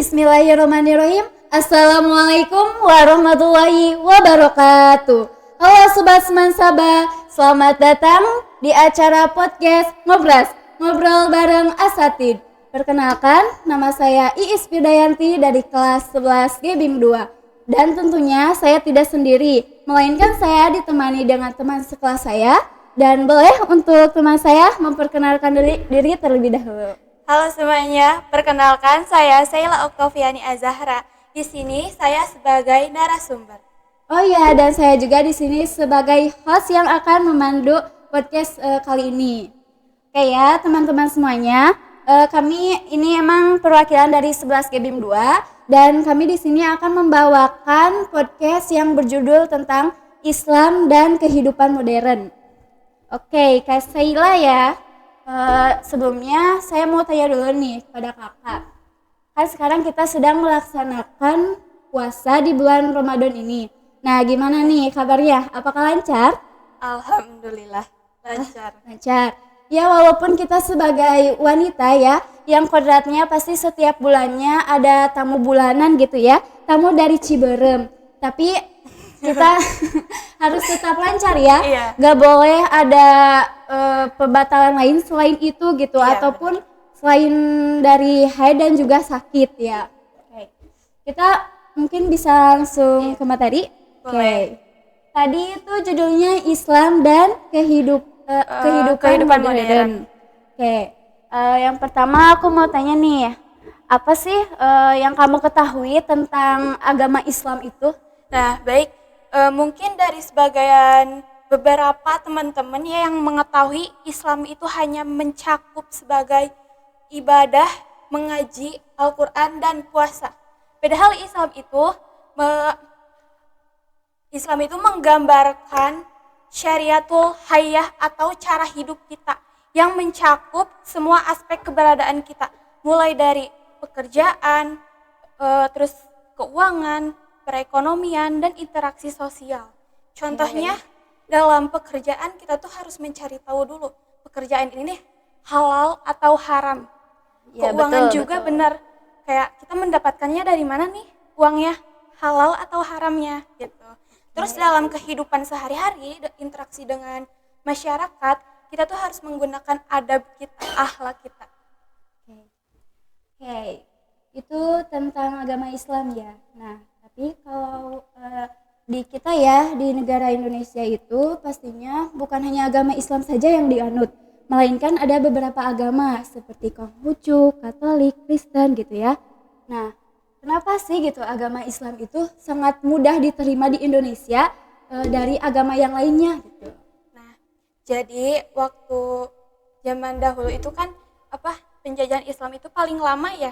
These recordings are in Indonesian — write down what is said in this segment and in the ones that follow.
Bismillahirrahmanirrahim. Assalamualaikum warahmatullahi wabarakatuh. Halo Sobat Semansaba, selamat datang di acara podcast Ngobras, Ngobrol bareng Asatid. Perkenalkan, nama saya Iis Pidayanti dari kelas 11 GBIM 2. Dan tentunya saya tidak sendiri, melainkan saya ditemani dengan teman sekelas saya. Dan boleh untuk teman saya memperkenalkan diri terlebih dahulu. Halo semuanya, perkenalkan saya Sheila Oktaviani Azahra. Di sini saya sebagai narasumber. Oh iya, dan saya juga di sini sebagai host yang akan memandu podcast kali ini. Oke ya, teman-teman semuanya, kami ini emang perwakilan dari 11 GBIM 2 dan kami di sini akan membawakan podcast yang berjudul tentang Islam dan kehidupan modern. Oke, Kak Sheila ya. Sebelumnya saya mau tanya dulu nih pada kakak. Kan sekarang kita sedang melaksanakan puasa di bulan Ramadan ini. Nah, gimana nih kabarnya? Apakah lancar? Alhamdulillah, lancar. Lancar. Ya, walaupun kita sebagai wanita ya, yang kodratnya pasti setiap bulannya ada tamu bulanan gitu ya, tamu dari Ciberem. Tapi kita harus tetap lancar ya. Iya. Gak boleh ada pembatalan lain selain itu gitu, Iya, ataupun selain dari haid dan juga sakit ya. Oke. Kita mungkin bisa langsung ke materi. Oke. Tadi itu judulnya Islam dan kehidupan modern. Oke. Yang pertama aku mau tanya nih, apa sih yang kamu ketahui tentang agama Islam itu? Nah, baik, mungkin dari sebagian beberapa teman-teman ya yang mengetahui Islam itu hanya mencakup sebagai ibadah, mengaji Al-Quran dan puasa. Padahal Islam itu menggambarkan syariatul hayah atau cara hidup kita yang mencakup semua aspek keberadaan kita, mulai dari pekerjaan, terus keuangan, perekonomian, dan interaksi sosial. Contohnya dalam pekerjaan kita tuh harus mencari tahu dulu pekerjaan ini nih halal atau haram. Ya, Keuangan betul, juga betul. benar, kayak kita mendapatkannya dari mana nih uangnya, halal atau haramnya gitu. Terus dalam kehidupan sehari-hari, interaksi dengan masyarakat, kita tuh harus menggunakan adab kita, akhlak kita. Oke, itu tentang agama Islam ya. Nah, tapi kalau di kita ya, di negara Indonesia itu pastinya bukan hanya agama Islam saja yang dianut, melainkan ada beberapa agama seperti Konghucu, Katolik, Kristen gitu ya. Nah, kenapa sih gitu agama Islam itu sangat mudah diterima di Indonesia dari agama yang lainnya gitu? Nah, jadi waktu zaman dahulu itu kan penjajahan Islam itu paling lama ya,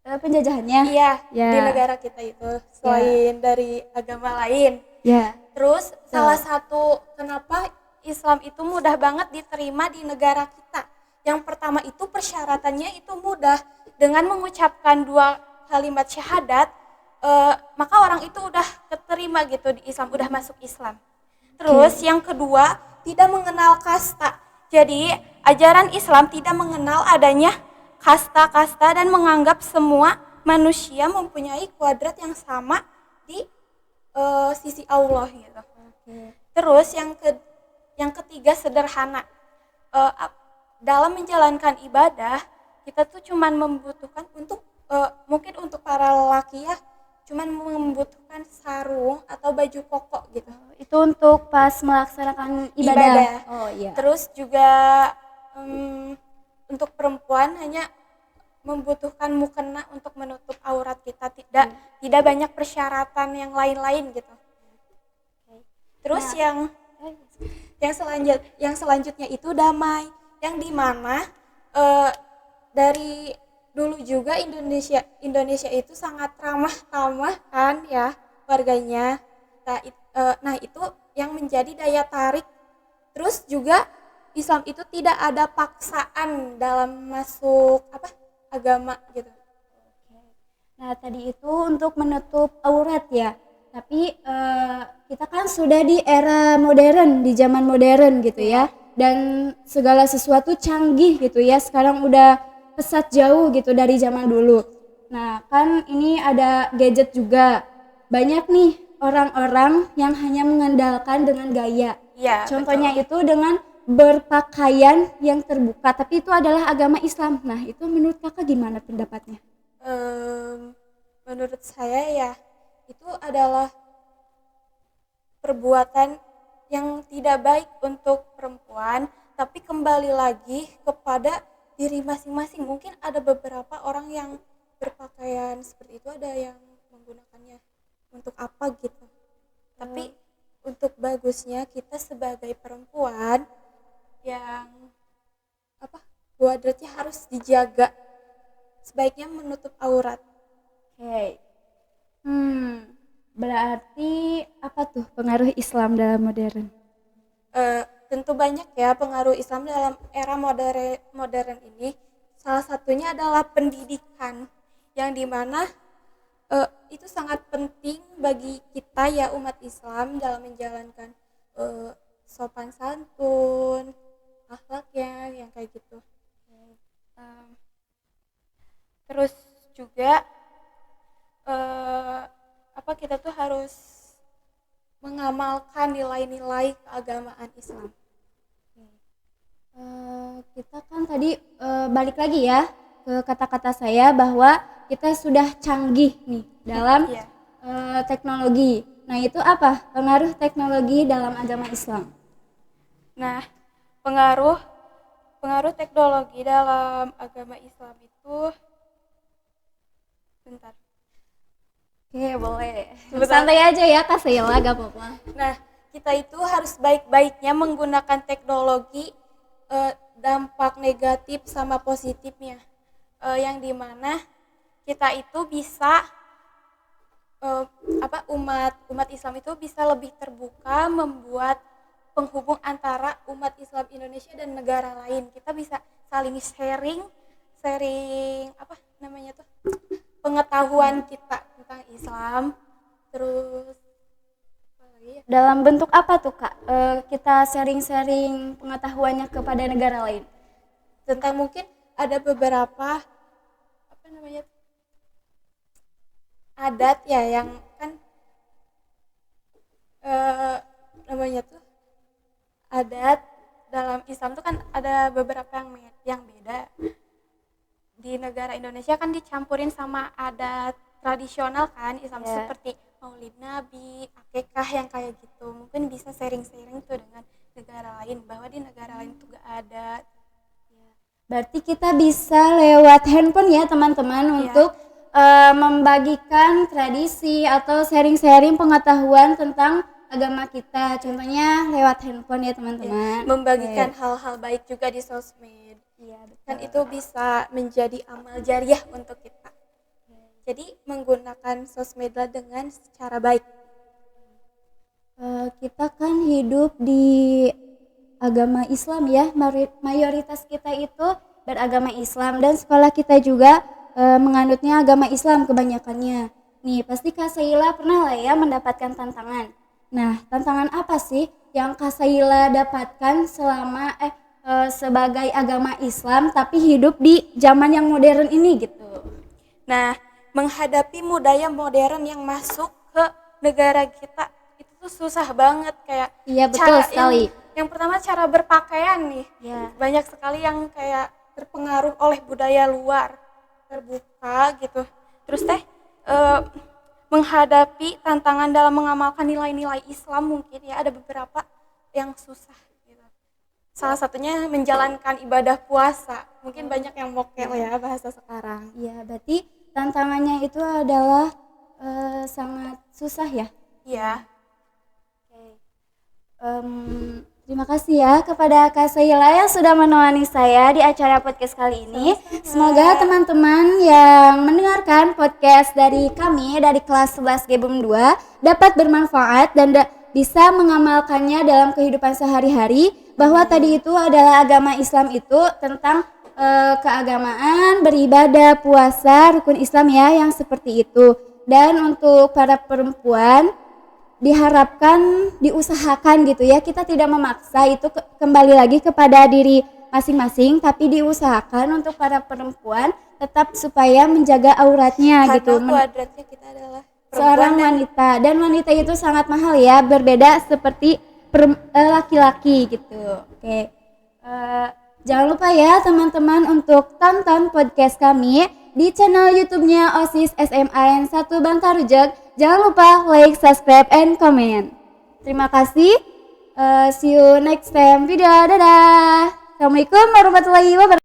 Penjajahannya? Iya, Ya. di negara kita itu selain dari agama lain. Ya. Terus salah satu kenapa Islam itu mudah banget diterima di negara kita. Yang pertama itu persyaratannya itu mudah, dengan mengucapkan 2 kalimat syahadat, maka orang itu udah keterima gitu di Islam, udah masuk Islam. Terus yang kedua, tidak mengenal kasta. Jadi ajaran Islam tidak mengenal adanya kasta-kasta dan menganggap semua manusia mempunyai kuadrat yang sama di sisi Allah gitu. Terus yang ketiga sederhana. Dalam menjalankan ibadah kita tuh cuman membutuhkan mungkin untuk para lelaki ya, cuman membutuhkan sarung atau baju koko gitu. Itu untuk pas melaksanakan ibadah. Oh iya. Terus juga untuk perempuan hanya membutuhkan mukena untuk menutup aurat kita, tidak banyak persyaratan yang lain-lain gitu. Terus yang selanjutnya itu damai, yang dimana dari dulu juga Indonesia itu sangat ramah tamah kan ya warganya. Nah itu yang menjadi daya tarik. Terus juga Islam itu tidak ada paksaan dalam masuk agama gitu. Nah tadi itu untuk menutup aurat ya. Tapi kita kan sudah di era modern, di zaman modern gitu ya. Dan segala sesuatu canggih gitu ya. Sekarang udah pesat jauh gitu dari zaman dulu. Nah, kan ini ada gadget juga. Banyak nih orang-orang yang hanya mengandalkan dengan gaya. Iya, Contohnya betul. itu dengan berpakaian yang terbuka, tapi itu adalah agama Islam. Nah, itu menurut kakak gimana pendapatnya? Menurut saya ya itu adalah perbuatan yang tidak baik untuk perempuan, tapi kembali lagi kepada diri masing-masing. Mungkin ada beberapa orang yang berpakaian seperti itu, ada yang menggunakannya untuk apa gitu. Tapi untuk bagusnya kita sebagai perempuan yang apa, kuadratnya harus dijaga, sebaiknya menutup aurat. Oke. Berarti apa tuh pengaruh Islam dalam modern? Tentu banyak ya pengaruh Islam dalam era modern ini. Salah satunya adalah pendidikan, yang dimana itu sangat penting bagi kita ya umat Islam dalam menjalankan sopan santun, akhlaknya yang kayak gitu. Terus juga kita tuh harus mengamalkan nilai-nilai keagamaan Islam. Kita kan tadi balik lagi ya ke kata-kata saya bahwa kita sudah canggih nih dalam Iya. teknologi. Nah, itu apa pengaruh teknologi dalam agama Islam? Nah, pengaruh teknologi dalam agama Islam itu, bentar. Oke, boleh. Sebentar. Santai aja ya Kak Sheila, gak apa-apa. Nah, kita itu harus baik-baiknya menggunakan teknologi, dampak negatif sama positifnya, yang dimana kita itu bisa umat Islam itu bisa lebih terbuka, membuat penghubung antara umat Islam Indonesia dan negara lain. Kita bisa saling sharing pengetahuan kita tentang Islam. Terus Dalam bentuk apa tuh Kak? Kita sharing-sharing pengetahuannya kepada negara lain. tentang mungkin ada beberapa adat ya yang kan adat dalam Islam tuh kan ada beberapa yang beda. Di negara Indonesia kan dicampurin sama adat tradisional kan Islam, seperti Maulid Nabi, akikah yang kayak gitu. Mungkin bisa sharing-sharing tuh dengan negara lain, bahwa di negara lain tuh gak ada. Berarti kita bisa lewat handphone ya teman-teman untuk membagikan tradisi atau sharing-sharing pengetahuan tentang agama kita. Contohnya lewat handphone ya teman-teman. Membagikan hal-hal baik juga di sosmed. Iya, betul. Kan itu bisa menjadi amal jariah untuk kita. Jadi menggunakan sosmedlah dengan secara baik. Kita kan hidup di agama Islam ya, mayoritas kita itu beragama Islam dan sekolah kita juga menganutnya agama Islam kebanyakannya. Nih pasti Kak Sheila pernah lah ya mendapatkan tantangan. Nah, tantangan apa sih yang Kak Sheila dapatkan selama sebagai agama Islam tapi hidup di zaman yang modern ini gitu? Nah, menghadapi budaya modern yang masuk ke negara kita itu tuh susah banget, kayak Iya, betul sekali. Yang pertama cara berpakaian nih. Ya. Banyak sekali yang kayak terpengaruh oleh budaya luar, terbuka gitu. Terus menghadapi tantangan dalam mengamalkan nilai-nilai Islam, mungkin ya ada beberapa yang susah gitu. Salah satunya menjalankan ibadah puasa. Mungkin banyak yang mokel ya bahasa sekarang. Iya, berarti tantangannya itu adalah sangat susah ya. Iya. Terima kasih ya kepada Kak Sheila yang sudah menemani saya di acara podcast kali ini. Semoga teman-teman yang mendengarkan podcast dari kami dari kelas 11 Gebum 2 dapat bermanfaat dan bisa mengamalkannya dalam kehidupan sehari-hari, bahwa tadi itu adalah agama Islam itu tentang keagamaan, beribadah, puasa, rukun Islam ya yang seperti itu. Dan untuk para perempuan diharapkan diusahakan gitu ya, kita tidak memaksa, itu kembali lagi kepada diri masing-masing, tapi diusahakan untuk para perempuan tetap supaya menjaga auratnya Karena gitu. kuadratnya kita adalah Seorang wanita, dan wanita itu sangat mahal ya, berbeda seperti laki-laki gitu. Oke. Jangan lupa ya teman-teman untuk tonton podcast kami di channel YouTube-nya OSIS SMAN 1 Bantarujak. Jangan lupa like, subscribe, and comment. Terima kasih. See you next time video. Dadah. Assalamualaikum warahmatullahi wabarakatuh.